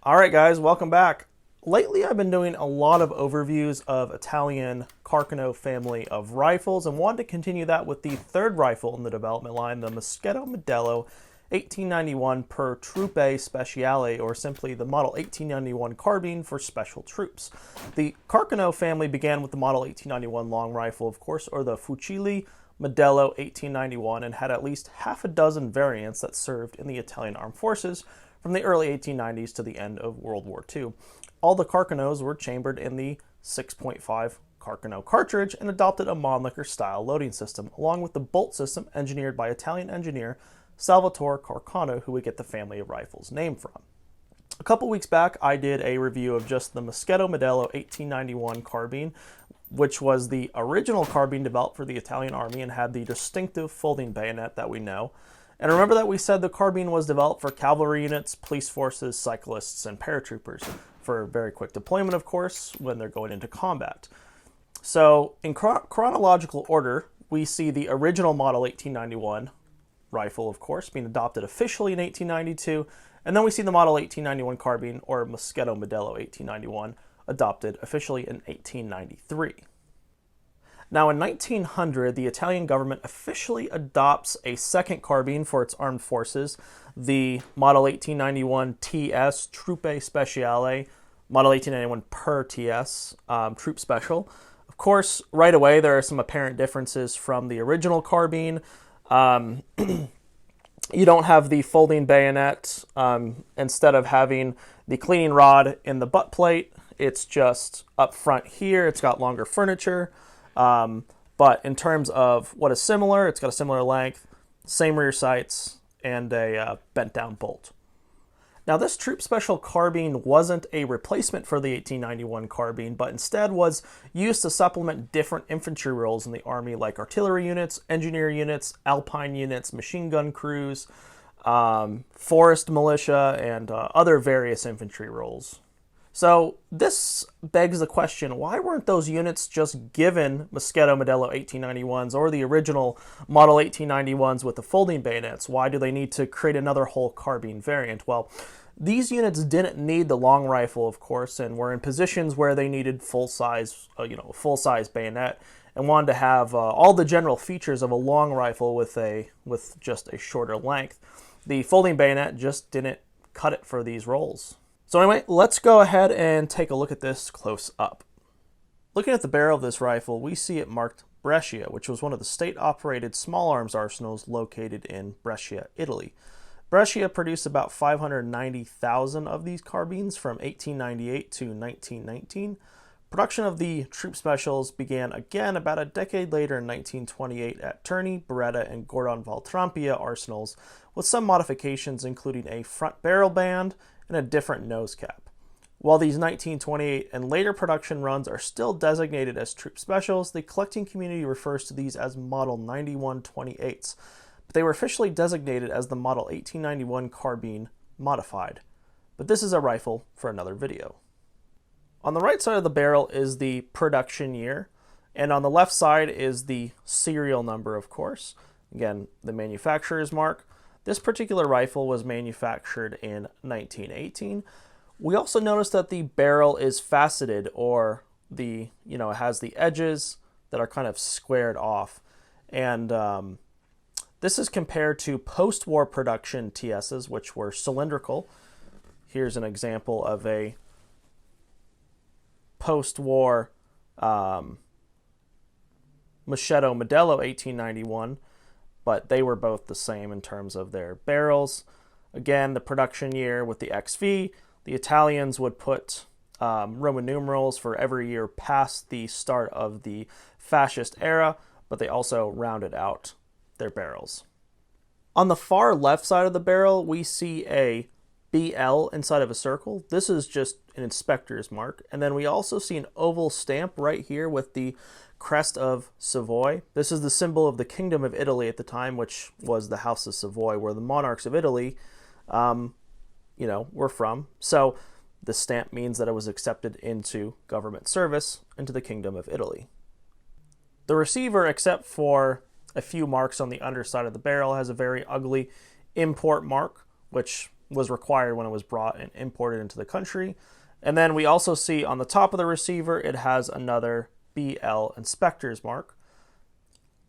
Alright guys, welcome back. Lately I've been doing a lot of overviews of Italian Carcano family of rifles and wanted to continue that with the third rifle in the development line, the Moschetto Modello 1891 per Truppe Speciali, or simply the Model 1891 carbine for special troops. The Carcano family began with the Model 1891 long rifle, of course, or the Fucile Modello 1891, and had at least half a dozen variants that served in the Italian armed forces from the early 1890s to the end of World War II. All the Carcanos were chambered in the 6.5 Carcano cartridge and adopted a Mannlicher style loading system, along with the bolt system engineered by Italian engineer Salvatore Carcano, who we get the family of rifles name from. A couple weeks back, I did a review of just the Moschetto Modello 1891 carbine, which was the original carbine developed for the Italian army and had the distinctive folding bayonet that we know. And remember that we said the carbine was developed for cavalry units, police forces, cyclists, and paratroopers for very quick deployment, of course, when they're going into combat. So in chronological order, we see the original Model 1891 rifle, of course, being adopted officially in 1892, and then we see the Model 1891 carbine, or Moschetto Modello 1891, adopted officially in 1893. Now in 1900, the Italian government officially adopts a second carbine for its armed forces, the Model 1891 TS Truppe Speciali, Model 1891 per TS Troop Special. Of course, right away there are some apparent differences from the original carbine. You don't have the folding bayonet. Instead of having the cleaning rod in the butt plate, it's just up front here. It's got longer furniture. But in terms of what is similar, it's got a similar length, same rear sights, and a bent down bolt. Now this Troop Special carbine wasn't a replacement for the 1891 carbine, but instead was used to supplement different infantry roles in the Army, like artillery units, engineer units, alpine units, machine gun crews, forest militia, and other various infantry roles. So this begs the question, why weren't those units just given Moschetto Modello 1891s or the original Model 1891s with the folding bayonets? Why do they need to create another whole carbine variant? Well, these units didn't need the long rifle, of course, and were in positions where they needed full-size bayonet and wanted to have all the general features of a long rifle with just a shorter length. The folding bayonet just didn't cut it for these roles. So anyway, let's go ahead and take a look at this close up. Looking at the barrel of this rifle, we see it marked Brescia, which was one of the state-operated small arms arsenals located in Brescia, Italy. Brescia produced about 590,000 of these carbines from 1898 to 1919. Production of the Troop Specials began again about a decade later in 1928 at Terni, Beretta, and Gordon Valtrampia arsenals, with some modifications including a front barrel band and a different nose cap. While these 1928 and later production runs are still designated as Troop Specials, the collecting community refers to these as Model 9128s, but they were officially designated as the Model 1891 carbine modified. But this is a rifle for another video. On the right side of the barrel is the production year, and on the left side is the serial number, of course. Again, the manufacturer's mark. This particular rifle was manufactured in 1918. We also notice that the barrel is faceted, or it has the edges that are kind of squared off. And this is compared to post-war production TSs, which were cylindrical. Here's an example of a post-war Moschetto Modello 1891. But they were both the same in terms of their barrels. Again, the production year with the XV, the Italians would put Roman numerals for every year past the start of the fascist era, but they also rounded out their barrels. On the far left side of the barrel, we see a BL inside of a circle. This is just an inspector's mark. And then we also see an oval stamp right here with the crest of Savoy. This is the symbol of the Kingdom of Italy at the time, which was the House of Savoy, where the monarchs of Italy, were from. So the stamp means that it was accepted into government service into the Kingdom of Italy. The receiver, except for a few marks on the underside of the barrel, has a very ugly import mark, which was required when it was brought and imported into the country. And then we also see on the top of the receiver, it has another BL inspector's mark.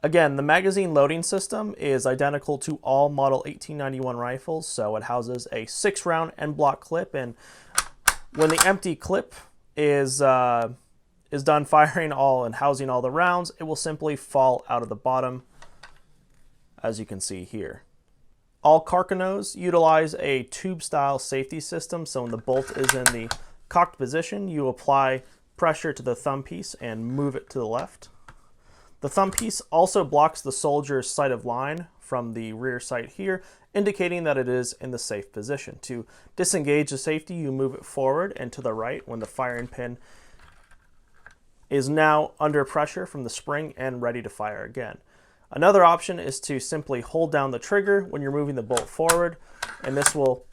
Again, the magazine loading system is identical to all Model 1891 rifles, so it houses a 6-round end block clip, and when the empty clip is done firing all and housing all the rounds, it will simply fall out of the bottom, as you can see here. All Carcanos utilize a tube-style safety system, so when the bolt is in the cocked position, you apply pressure to the thumb piece and move it to the left. The thumb piece also blocks the soldier's sight of line from the rear sight here, indicating that it is in the safe position. To disengage the safety, you move it forward and to the right when the firing pin is now under pressure from the spring and ready to fire again. Another option is to simply hold down the trigger when you're moving the bolt forward, and this will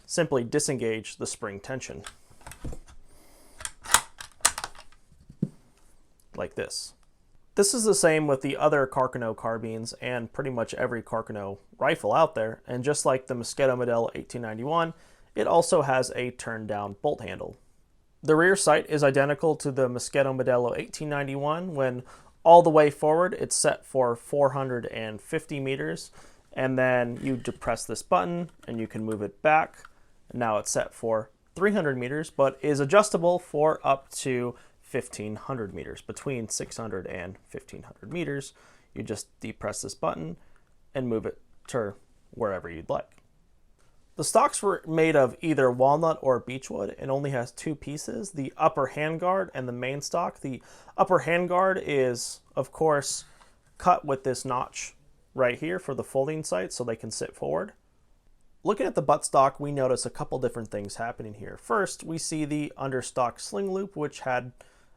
simply disengage the spring tension. Like this. This is the same with the other Carcano carbines and pretty much every Carcano rifle out there, and just like the Moschetto Model 1891, it also has a turn-down bolt handle. The rear sight is identical to the Moschetto Modello 1891. When all the way forward, it's set for 450 meters, and then you depress this button and you can move it back. And now it's set for 300 meters, but is adjustable for up to 1,500 meters. Between 600 and 1,500 meters, you just depress this button and move it to wherever you'd like. The stocks were made of either walnut or beechwood and only has 2 pieces, the upper handguard and the main stock. The upper handguard is, of course, cut with this notch right here for the folding sight so they can sit forward. Looking at the buttstock, we notice a couple different things happening here. First, we see the understock sling loop, which had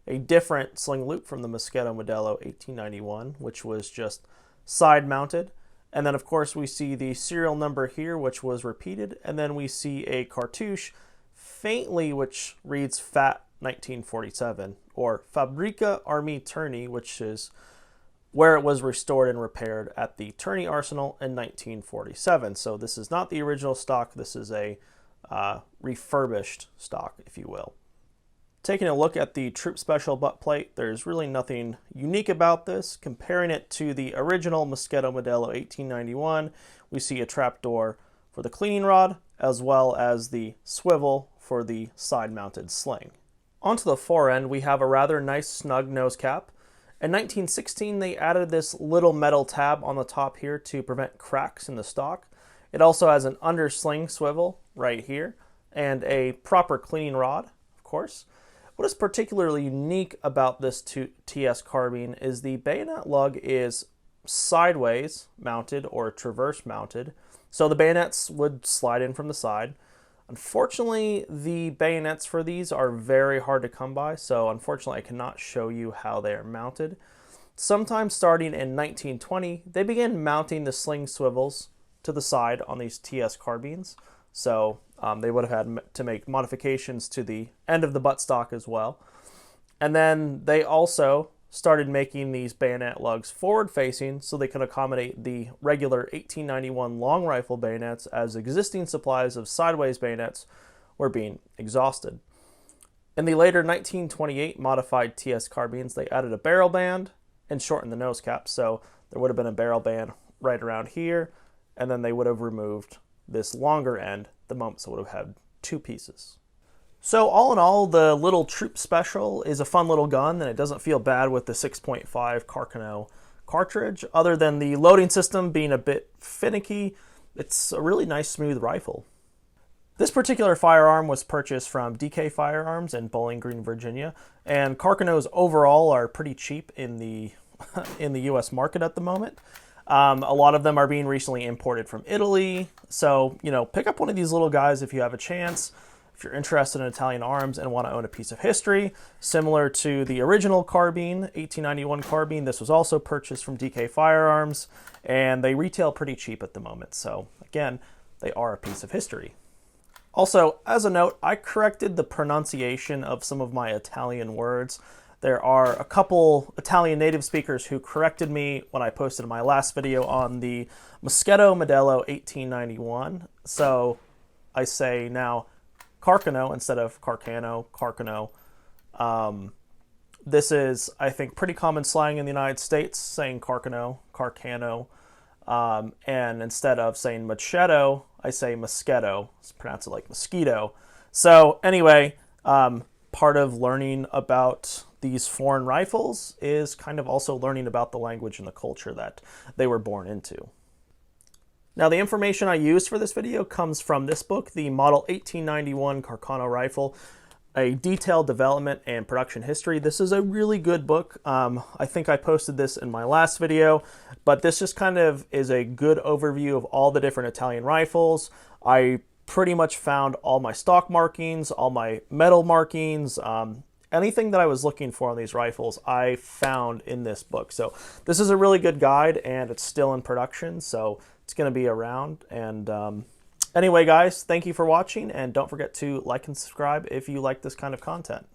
a different sling loop from the Moschetto Modello 1891, which was just side mounted. And then, of course, we see the serial number here, which was repeated. And then we see a cartouche faintly, which reads FAT 1947, or Fabrica Army Tourney, which is where it was restored and repaired at the Tourney Arsenal in 1947. So this is not the original stock. This is a refurbished stock, if you will. Taking a look at the Troop Special butt plate, there's really nothing unique about this. Comparing it to the original Moschetto Modello 1891, we see a trapdoor for the cleaning rod, as well as the swivel for the side-mounted sling. Onto the fore end, we have a rather nice snug nose cap. In 1916, they added this little metal tab on the top here to prevent cracks in the stock. It also has an undersling swivel right here, and a proper cleaning rod, of course. What is particularly unique about this TS carbine is the bayonet lug is sideways mounted or traverse mounted, so the bayonets would slide in from the side. Unfortunately, the bayonets for these are very hard to come by, so unfortunately I cannot show you how they are mounted. Sometime starting in 1920, they began mounting the sling swivels to the side on these TS carbines, so they would have had to make modifications to the end of the buttstock as well. And then they also started making these bayonet lugs forward-facing so they could accommodate the regular 1891 long rifle bayonets, as existing supplies of sideways bayonets were being exhausted. In the later 1928 modified TS carbines, they added a barrel band and shortened the nose cap, so there would have been a barrel band right around here, and then they would have removed this longer end the moment, so it would have had 2 pieces. So all in all, the little Troop Special is a fun little gun, and it doesn't feel bad with the 6.5 Carcano cartridge. Other than the loading system being a bit finicky, it's a really nice smooth rifle. This particular firearm was purchased from DK Firearms in Bowling Green, Virginia, and Carcanos overall are pretty cheap in the US market at the moment. A lot of them are being recently imported from Italy, So, you know, pick up one of these little guys if you have a chance. If you're interested in Italian arms and want to own a piece of history, similar to the original carbine, 1891 carbine, this was also purchased from DK Firearms, and they retail pretty cheap at the moment. So again, they are a piece of history. Also, as a note, I corrected the pronunciation of some of my Italian words. There are a couple Italian native speakers who corrected me when I posted my last video on the Moschetto Modello 1891. So I say now Carcano instead of Carcano, Carcano. This is, I think, pretty common slang in the United States, saying Carcano, Carcano. And instead of saying Moschetto, I say Moschetto. Let's pronounce it like mosquito. So anyway, part of learning about these foreign rifles is kind of also learning about the language and the culture that they were born into. Now, the information I used for this video comes from this book, the Model 1891 Carcano Rifle, a detailed development and production history. This is a really good book. I think I posted this in my last video, but this just kind of is a good overview of all the different Italian rifles. I pretty much found all my stock markings, all my metal markings, anything that I was looking for on these rifles, I found in this book. So this is a really good guide, and it's still in production, so it's going to be around. And anyway, guys, thank you for watching, and don't forget to like and subscribe if you like this kind of content.